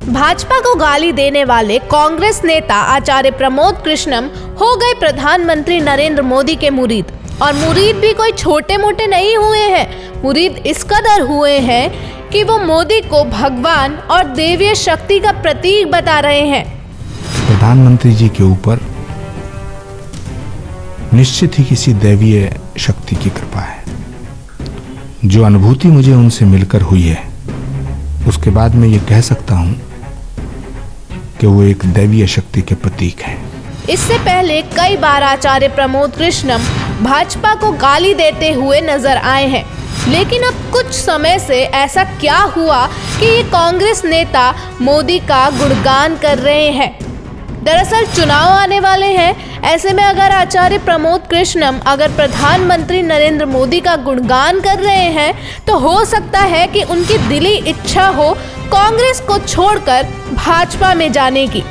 भाजपा को गाली देने वाले कांग्रेस नेता आचार्य प्रमोद कृष्णम हो गए प्रधानमंत्री नरेंद्र मोदी के मुरीद। और मुरीद भी कोई छोटे मोटे नहीं हुए हैं, मुरीद इस कदर हुए हैं कि वो मोदी को भगवान और देवीय शक्ति का प्रतीक बता रहे हैं। प्रधानमंत्री जी के ऊपर निश्चित ही किसी दैवीय शक्ति की कृपा है। जो अनुभूति मुझे उनसे मिलकर हुई है, उसके बाद मैं ये कह सकता हूं कि वो एक दैवीय शक्ति के प्रतीक हैं। इससे पहले कई बार आचार्य प्रमोद कृष्णम भाजपा को गाली देते हुए नजर आए हैं, लेकिन अब कुछ समय से ऐसा क्या हुआ कि ये कांग्रेस नेता मोदी का गुणगान कर रहे हैं। दरअसल चुनाव आने वाले हैं, ऐसे में अगर आचार्य प्रमोद कृष्णम अगर प्रधानमंत्री नरेंद्र मोदी का गुणगान कर रहे हैं तो हो सकता है कि उनकी दिली इच्छा हो कांग्रेस को छोड़कर भाजपा में जाने की।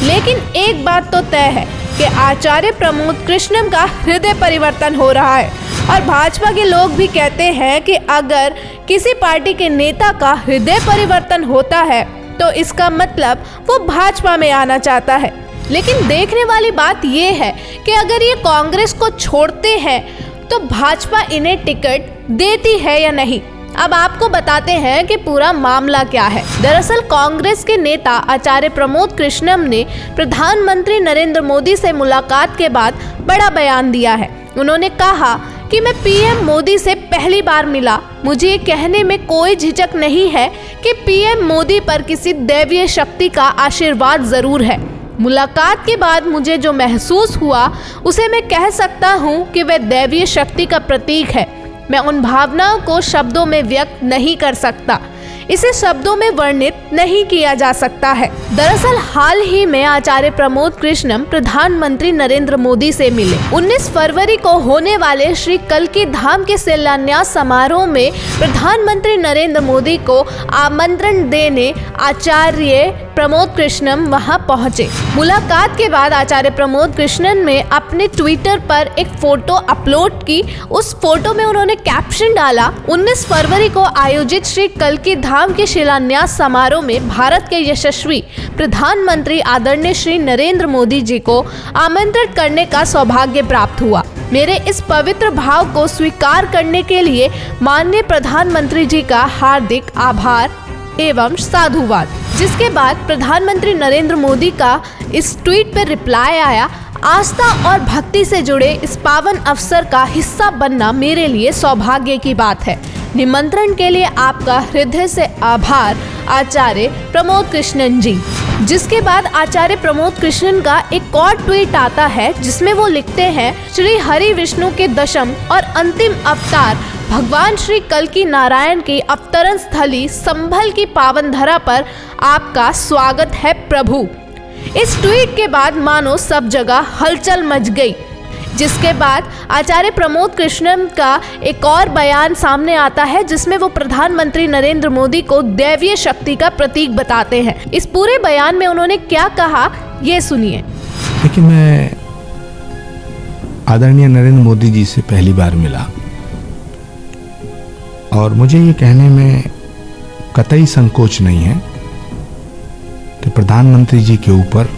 लेकिन एक बात तो तय है कि आचार्य प्रमोद कृष्णम का हृदय परिवर्तन हो रहा है और भाजपा के लोग भी कहते हैं कि अगर किसी पार्टी के नेता का हृदय परिवर्तन होता है तो इसका मतलब वो भाजपा में आना चाहता है। लेकिन देखने वाली बात ये है कि अगर ये कांग्रेस को छोड़ते हैं तो भाजपा इन्हें टिकट देती है या नहीं। अब आपको बताते हैं कि पूरा मामला क्या है। दरअसल कांग्रेस के नेता आचार्य प्रमोद कृष्णम ने प्रधानमंत्री नरेंद्र मोदी से मुलाकात के बाद बड़ा बयान दिया है। उन्होंने कहा कि मैं पीएम मोदी से पहली बार मिला, मुझे ये कहने में कोई झिझक नहीं है कि पीएम मोदी पर किसी दैवीय शक्ति का आशीर्वाद जरूर है। मुलाकात के बाद मुझे जो महसूस हुआ उसे मैं कह सकता हूँ कि वह दैवीय शक्ति का प्रतीक है। मैं उन भावनाओं को शब्दों में व्यक्त नहीं कर सकता, इसे शब्दों में वर्णित नहीं किया जा सकता है। दरअसल हाल ही में आचार्य प्रमोद कृष्णम प्रधानमंत्री नरेंद्र मोदी से मिले। 19 फरवरी को होने वाले श्री कल्की धाम के शिलान्यास समारोह में प्रधानमंत्री नरेंद्र मोदी को आमंत्रण देने आचार्य प्रमोद कृष्णम वहां पहुंचे। मुलाकात के बाद आचार्य प्रमोद कृष्णन ने अपने ट्विटर पर एक फोटो अपलोड की। उस फोटो में उन्होंने कैप्शन डाला, 19 फरवरी को आयोजित श्री कल्की धाम के शिलान्यास समारोह में भारत के यशस्वी प्रधानमंत्री आदरणीय श्री नरेंद्र मोदी जी को आमंत्रित करने का सौभाग्य प्राप्त हुआ। मेरे इस पवित्र भाव को स्वीकार करने के लिए माननीय प्रधानमंत्री जी का हार्दिक आभार एवं साधुवाद। जिसके बाद प्रधानमंत्री नरेंद्र मोदी का इस ट्वीट पर रिप्लाई आया, आस्था और भक्ति से जुड़े इस पावन अवसर का हिस्सा बनना मेरे लिए सौभाग्य की बात है। निमंत्रण के लिए आपका हृदय से आभार आचार्य प्रमोद कृष्णन जी। जिसके बाद आचार्य प्रमोद कृष्णन का एक और ट्वीट आता है जिसमें वो लिखते हैं, श्री हरि विष्णु के दशम और अंतिम अवतार भगवान श्री कल्की नारायण की अवतरण स्थली संभल की पावन धरा पर आपका स्वागत है प्रभु। इस ट्वीट के बाद मानो सब जगह हलचल मच गई। जिसके बाद आचार्य प्रमोद कृष्णन का एक और बयान सामने आता है जिसमें वो प्रधानमंत्री नरेंद्र मोदी को दैवीय शक्ति का प्रतीक बताते हैं। इस पूरे बयान में उन्होंने क्या कहा ये सुनिए। देखिए, मैं आदरणीय नरेंद्र मोदी जी से पहली बार मिला और मुझे ये कहने में कतई संकोच नहीं है कि प्रधानमंत्री जी के ऊपर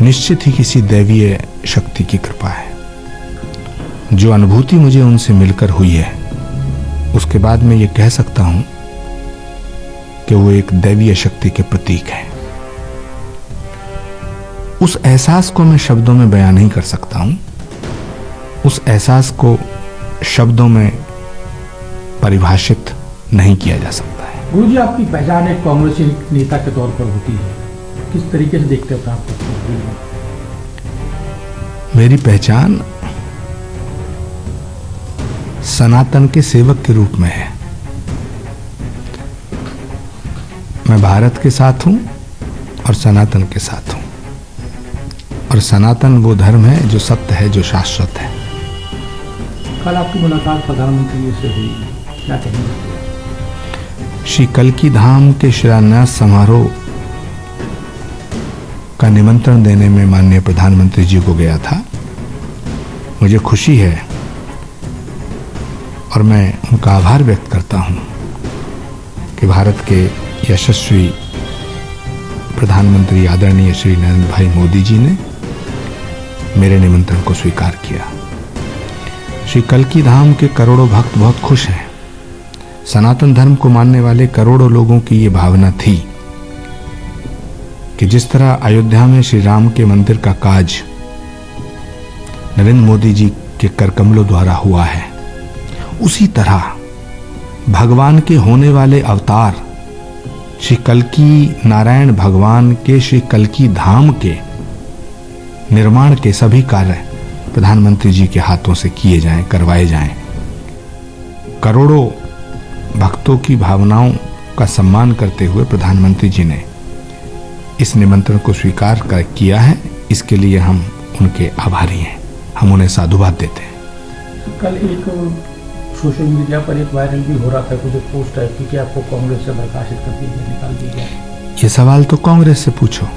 निश्चित ही किसी दैवीय शक्ति की कृपा है। जो अनुभूति मुझे उनसे मिलकर हुई है, उसके बाद मैं ये कह सकता हूं कि वो एक दैवीय शक्ति के प्रतीक है। उस एहसास को मैं शब्दों में बयान नहीं कर सकता हूं, उस एहसास को शब्दों में परिभाषित नहीं किया जा सकता है। गुरुजी, आपकी पहचान एक कांग्रेसी नेता के तौर पर होती है, किस तरीके से देखते हैं आप? मेरी पहचान सनातन के सेवक के रूप में है। मैं भारत के साथ हूं और सनातन के साथ हूं, और सनातन वो धर्म है जो सत्य है, जो शाश्वत है। कल आपकी मुलाकात प्रधानमंत्री जी से हुई, क्या कहेंगे? श्री कल्की धाम के शिलान्यास समारोह का निमंत्रण देने में माननीय प्रधानमंत्री जी को गया था। मुझे खुशी है और मैं उनका आभार व्यक्त करता हूं कि भारत के यशस्वी प्रधानमंत्री आदरणीय श्री नरेंद्र भाई मोदी जी ने मेरे निमंत्रण को स्वीकार किया। श्री कल्की धाम के करोड़ों भक्त बहुत खुश हैं। सनातन धर्म को मानने वाले करोड़ों लोगों की ये भावना थी कि जिस तरह अयोध्या में श्री राम के मंदिर का काज नरेंद्र मोदी जी के करकमलों द्वारा हुआ है, उसी तरह भगवान के होने वाले अवतार श्री कल्की नारायण भगवान के श्री कल्की धाम के निर्माण के सभी कार्य प्रधानमंत्री जी के हाथों से किए जाएं, करवाए जाएं। करोड़ों भक्तों की भावनाओं का सम्मान करते हुए प्रधानमंत्री जी ने इस निमंत्रण को स्वीकार किया है। इसके लिए हम उनके आभारी हैं, हम उन्हें साधुवाद देते हैं। कल एक सोशल मीडिया पर एक वायरल भी हो रहा था कुछ पोस्ट है कि आपको कांग्रेस से बर्खास्त कर दिया गया, निकाल दिया गया। ये सवाल तो कांग्रेस से पूछो।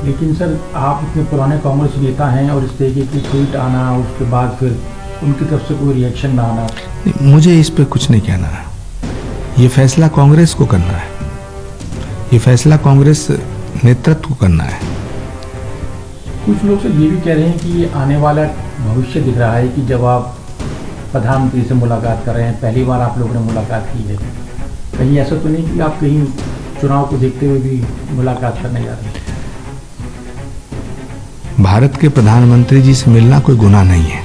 लेकिन सर आप इतने पुराने कांग्रेस नेता हैं और इस तरीके की ट्वीट आना, उसके बाद फिर उनकी तरफ से कोई रिएक्शन ना आना। मुझे इस पे कुछ नहीं कहना है। ये फैसला कांग्रेस को करना है, ये फैसला कांग्रेस नेतृत्व को करना है। कुछ लोग से ये भी कह रहे हैं कि ये आने वाला भविष्य दिख रहा है कि जब आप प्रधानमंत्री से मुलाकात कर रहे हैं, पहली बार आप लोगों ने मुलाकात की है, कहीं ऐसा तो नहीं कि आप कहीं चुनाव को देखते हुए भी मुलाकात करने जा रहे हैं? भारत के प्रधानमंत्री जी से मिलना कोई गुनाह नहीं है।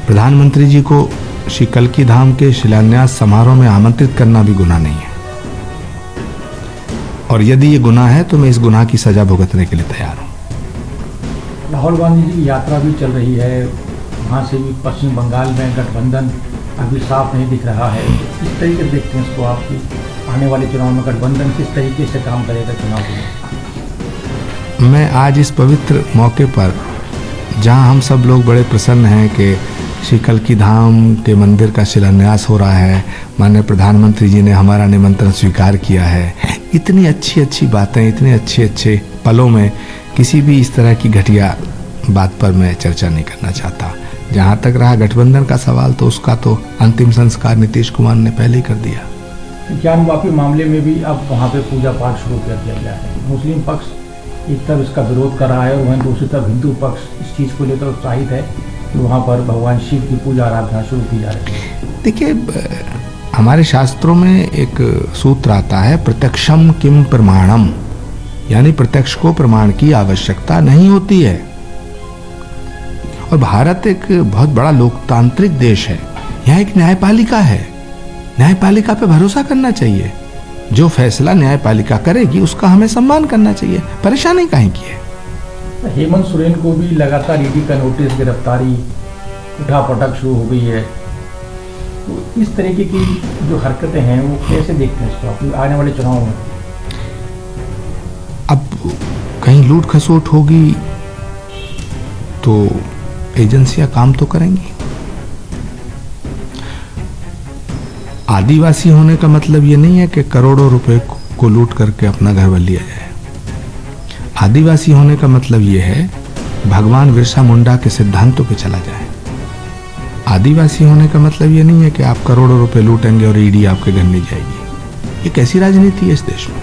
प्रधानमंत्री जी को श्री कल्की धाम के शिलान्यास समारोह में आमंत्रित करना भी गुनाह नहीं है, और यदि ये गुनाह है तो मैं इस गुनाह की सजा भुगतने के लिए तैयार हूं। राहुल गांधी जी की यात्रा भी चल रही है, वहाँ से भी पश्चिम बंगाल में गठबंधन अभी साफ नहीं दिख रहा है। किस तरीके से देखते हैं इसको आपकी आने वाले चुनाव में गठबंधन किस तरीके से काम करेगा चुनाव में? मैं आज इस पवित्र मौके पर, जहां हम सब लोग बड़े प्रसन्न हैं कि श्री कल्की धाम के मंदिर का शिलान्यास हो रहा है, माननीय प्रधानमंत्री जी ने हमारा निमंत्रण स्वीकार किया है, इतनी अच्छी अच्छी बातें, इतने अच्छे अच्छे पलों में किसी भी इस तरह की घटिया बात पर मैं चर्चा नहीं करना चाहता। जहां तक रहा गठबंधन का सवाल, तो उसका तो अंतिम संस्कार नीतीश कुमार ने पहले ही कर दिया। ज्ञानवापी मामले में भी अब वहाँ पे पूजा पाठ शुरू कर दिया गया है। मुस्लिम पक्ष एक तरफ इसका विरोध कर रहा है और वहीं दूसरी तरफ हिंदू पक्ष इस चीज़ को लेकर उत्साहित है कि वहाँ पर भगवान शिव की पूजा आराधना शुरू की जा रही है। देखिए, हमारे शास्त्रों में एक सूत्र आता है, प्रत्यक्षम किम प्रमाणम, यानी प्रत्यक्ष को प्रमाण की आवश्यकता नहीं होती है। और भारत एक बहुत बड़ा लोकतांत्रिक देश है, यहाँ एक न्यायपालिका है, न्यायपालिका पे भरोसा करना चाहिए। जो फैसला न्यायपालिका करेगी उसका हमें सम्मान करना चाहिए, परेशानी काहे की है। हेमंत सोरेन को भी लगातार ईडी का नोटिस, गिरफ्तारी, उठापटक शुरू हो गई है। तो इस तरीके की जो हरकतें हैं वो कैसे देखते हैं इसको आने वाले चुनाव में? अब कहीं लूट खसोट होगी तो एजेंसियां काम तो करेंगी। आदिवासी होने का मतलब ये नहीं है कि करोड़ों रुपए को लूट करके अपना घर बन लिया जाए। आदिवासी होने का मतलब ये है भगवान बिरसा मुंडा के सिद्धांतों पे चला जाए। आदिवासी होने का मतलब ये नहीं है कि आप करोड़ों रुपए लूटेंगे और ईडी आपके घर नहीं जाएगी। ये कैसी राजनीति है इस देश में?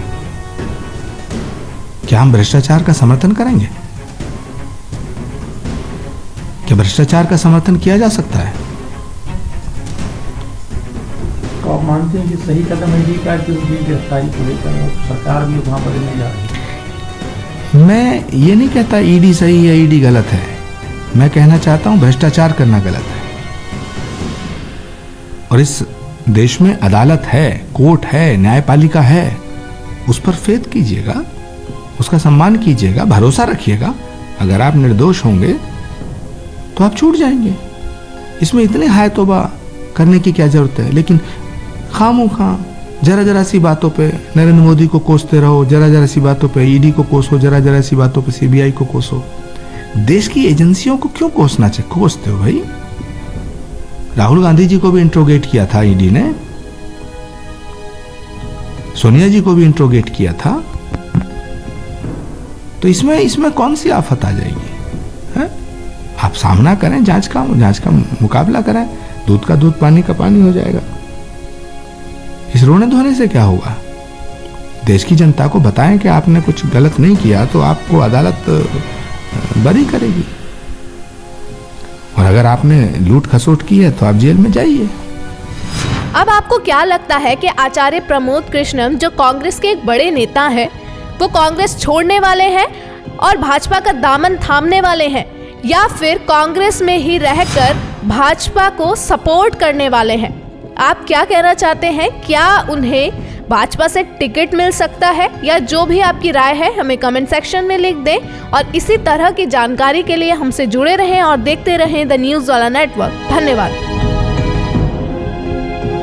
क्या हम भ्रष्टाचार का समर्थन करेंगे? क्या भ्रष्टाचार का समर्थन किया जा सकता है? तो आप मानते हैं कि सही कदम है जी का कि उनकी गिरफ्तारी को लेकर सरकार भी वहां बदलने जा रही है? मैं ये नहीं कहता ईडी सही है, ईडी गलत है। मैं कहना चाहता हूं भ्रष्टाचार करना गलत है। और इस देश में अदालत है, कोर्ट है, न्यायपालिका है, उस पर फेथ कीजिएगा, उसका सम्मान कीजिएगा, भरोसा रखिएगा। अगर आप निर्दोष होंगे तो आप छूट जाएंगे। इसमें इतने हाय तौबा करने की क्या जरूरत है? लेकिन खामोखा जरा जरा सी बातों पे नरेंद्र मोदी को कोसते रहो, जरा जरा सी बातों पे ईडी को कोसो, जरा जरा सी बातों पे सीबीआई को कोसो। देश की एजेंसियों को क्यों कोसते हो भाई? राहुल गांधी जी को भी इंट्रोगेट किया था ईडी ने, सोनिया जी को भी इंट्रोगेट किया था। तो इसमें कौन सी आफत आ जाएगी? है? आप सामना करें, जांच का मुकाबला करें, दूध का दूध पानी का पानी हो जाएगा। इस रोने धोने से क्या होगा? देश की जनता को बताएं कि आपने कुछ गलत नहीं किया तो आपको अदालत बरी करेगी, और अगर आपने लूट खसोट की है तो आप जेल में जाइए। अब आपको क्या लगता है कि आचार्य प्रमोद कृष्णम जो कांग्रेस के एक बड़े नेता हैं, वो कांग्रेस छोड़ने वाले हैं और भाजपा का दामन थामने वाले हैं, या फिर कांग्रेस में ही रहकर भाजपा को सपोर्ट करने वाले हैं? आप क्या कहना चाहते हैं? क्या उन्हें भाजपा से टिकट मिल सकता है? या जो भी आपकी राय है हमें कमेंट सेक्शन में लिख दें, और इसी तरह की जानकारी के लिए हमसे जुड़े रहें और देखते रहें द न्यूज़ वाला नेटवर्क। धन्यवाद।